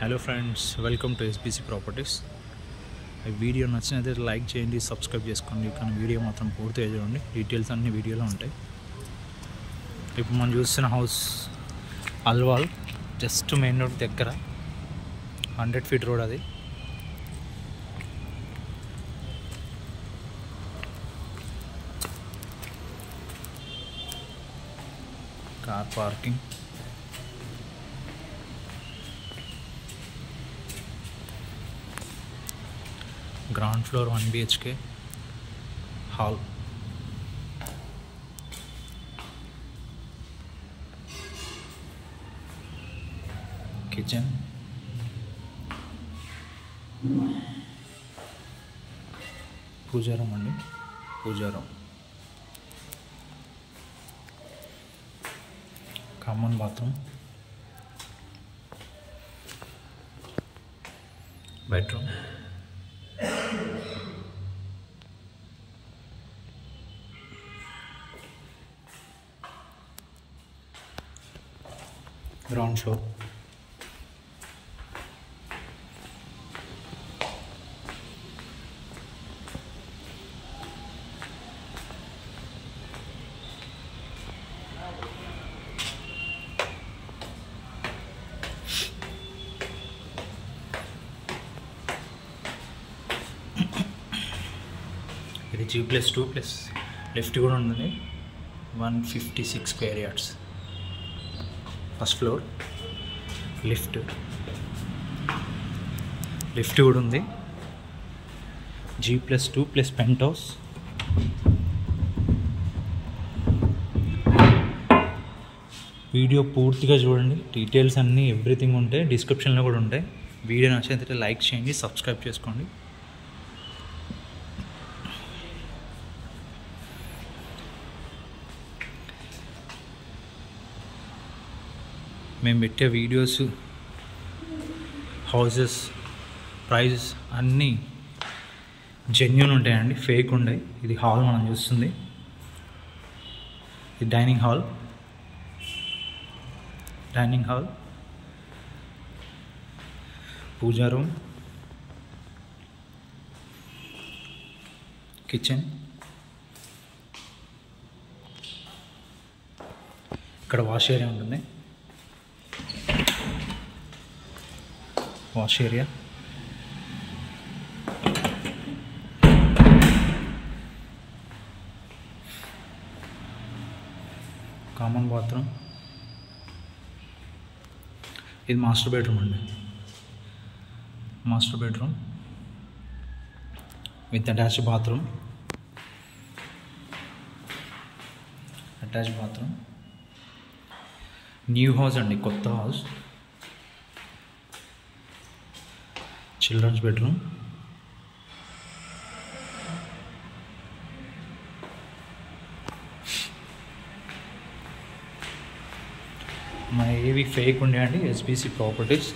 Hello friends, welcome to SBC properties. ఈ video నచ్చినట్లయితే like చేయండి, సబ్స్క్రైబ్ చేసుకోండి. కానీ వీడియో మాత్రం పూర్తిగా చూడండి, డీటెయిల్స్ అన్ని వీడియోలో ఉంటాయి. ఇప్పుడు మనం చూస్తున్న house Alwal, just main road దగ్గర 100 feet రోడ్. అది car parking, ground floor 1 BHK hall, kitchen, పూజారం అండి, పూజారం, common bathroom, bedroom, ground floor, ఇది G+2+ లిఫ్ట్ కూడా ఉంటుంది. 156 square yards. First floor lift కూడా ఉంది. G+2+ pent house. వీడియో పూర్తిగా చూడండి, డీటెయిల్స్ అన్నీ ఎవ్రీథింగ్ ఉంటాయి, డిస్క్రిప్షన్లో కూడా ఉంటాయి. వీడియో నచ్చినట్లయితే లైక్ చేయండి, సబ్స్క్రైబ్ చేసుకోండి. మేము పెట్టే వీడియోస్, హౌసెస్, ప్రైజెస్ అన్నీ జెన్యూన్ ఉంటాయండి, ఫేక్ ఉండవు. ఇది హాల్ మనం చూస్తుంది, ఇది డైనింగ్ హాల్, పూజా రూమ్, కిచెన్, ఇక్కడ వాష్ ఏరియా ఉంటుంది. Wash area, common bathroom. ఇది మాస్టర్ బెడ్రూమ్ అండి, master bedroom with attached bathroom. New house అండి, కొత్త హౌస్. చిల్డ్రన్స్ బెడ్రూమ్, మన ఏవి ఫేక్ ఉండేయండి. ఎస్బీసీ ప్రాపర్టీస్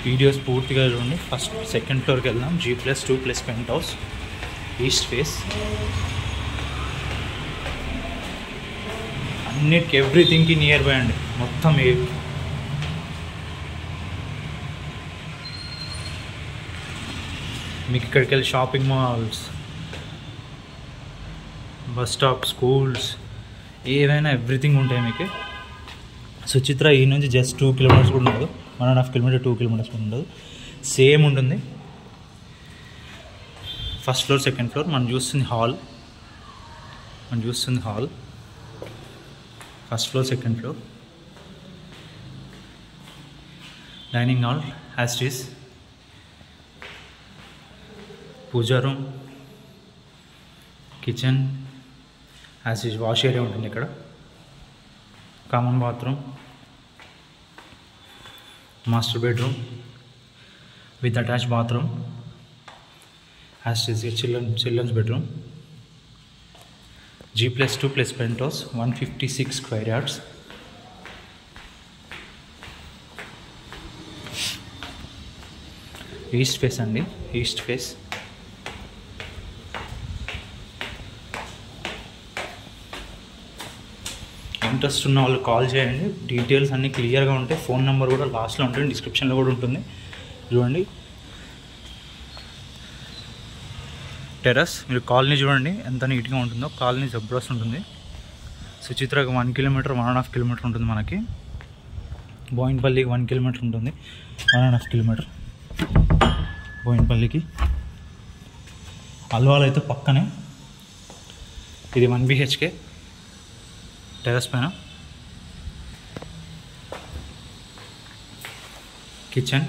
వీడియోస్ పూర్తిగా చూడండి. ఫస్ట్ సెకండ్ ఫ్లోర్కి వెళ్దాం. G+2+ pent house, east face. అన్నిటికి ఎవ్రీథింగ్కి నియర్ బై అండి, మొత్తం ఏవి. మీకు ఇక్కడికి వెళ్ళి shopping malls, bus stop, schools, ఏవైనా ఎవ్రీథింగ్ ఉంటాయి మీకు. సుచిత్ర ఈ నుంచి జస్ట్ 2 kilometers కూడా ఉండదు, 1.5 kilometers, 2 kilometers కూడా ఉండదు, సేమ్ ఉంటుంది. First floor, second floor. మనం చూస్తుంది hall, first floor, second floor. Dining hall as it is. Puja room, kitchen as is. Wash area ఉంటుంది ఇక్కడ. Common bathroom, master bedroom with attached bathroom as is. Children's bedroom. G+2+ penthouse, 156 square yards. East face అండి, east face. Interest ఉన్న వాళ్ళు call చేయండి. Details అన్నీ క్లియర్గా ఉంటాయి. Phone number కూడా లాస్ట్లో ఉంటుంది, డిస్క్రిప్షన్లో కూడా ఉంటుంది. చూడండి టెర్రస్. మీరు కాలనీ చూడండి ఎంత నీట్గా ఉంటుందో. కాలనీ జబర్దస్త్ ఉంటుంది. సుచిత్రకు 1 కిలోమీటర్ 1.5 కిలోమీటర్ ఉంటుంది. మనకి బోయిన్పల్లికి 1 కిలోమీటర్ ఉంటుంది, 1.5 కిలోమీటర్ బోయిన్పల్లికి. అల్వాల్ అయితే పక్కనే. ఇది 1 BHK టెర్రస్ పైన. కిచెన్,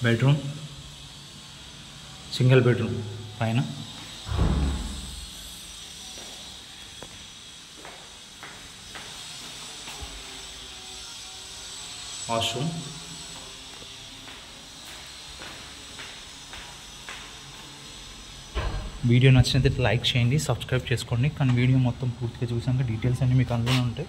బెడ్రూమ్, సింగిల్ బెడ్రూమ్ పైన. వాష్రూమ్. వీడియో నచ్చినట్లయితే లైక్ చేయండి, సబ్స్క్రైబ్ చేసుకోండి. కానీ వీడియో మొత్తం పూర్తిగా చూసాక డీటెయిల్స్ అన్నీ మీకు అందులో ఉంటాయి.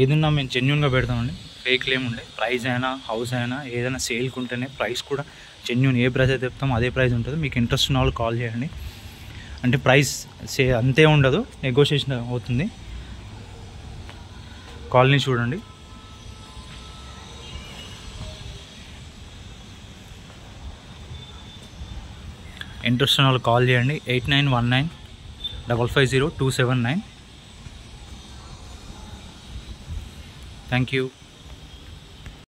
ఏదన్నా మేము జెన్యున్గా పెడతామండి, ఫేక్లు ఏముండే. ప్రైస్ అయినా హౌస్ అయినా ఏదైనా సేల్కి ఉంటేనే ప్రైస్ కూడా జెన్యున్. ఏ ప్రైస్ అయితే చెప్తామో అదే ప్రైస్ ఉంటుంది. మీకు ఇంట్రెస్ట్ ఉన్న వాళ్ళు కాల్ చేయండి. అంటే ప్రైస్ అంతే ఉండదు, నెగోషియేషన్ అవుతుంది. కాలనీ చూడండి. ఇంట్రెస్ట్ ఉన్న వాళ్ళు కాల్ చేయండి. 8919550279. Thank you.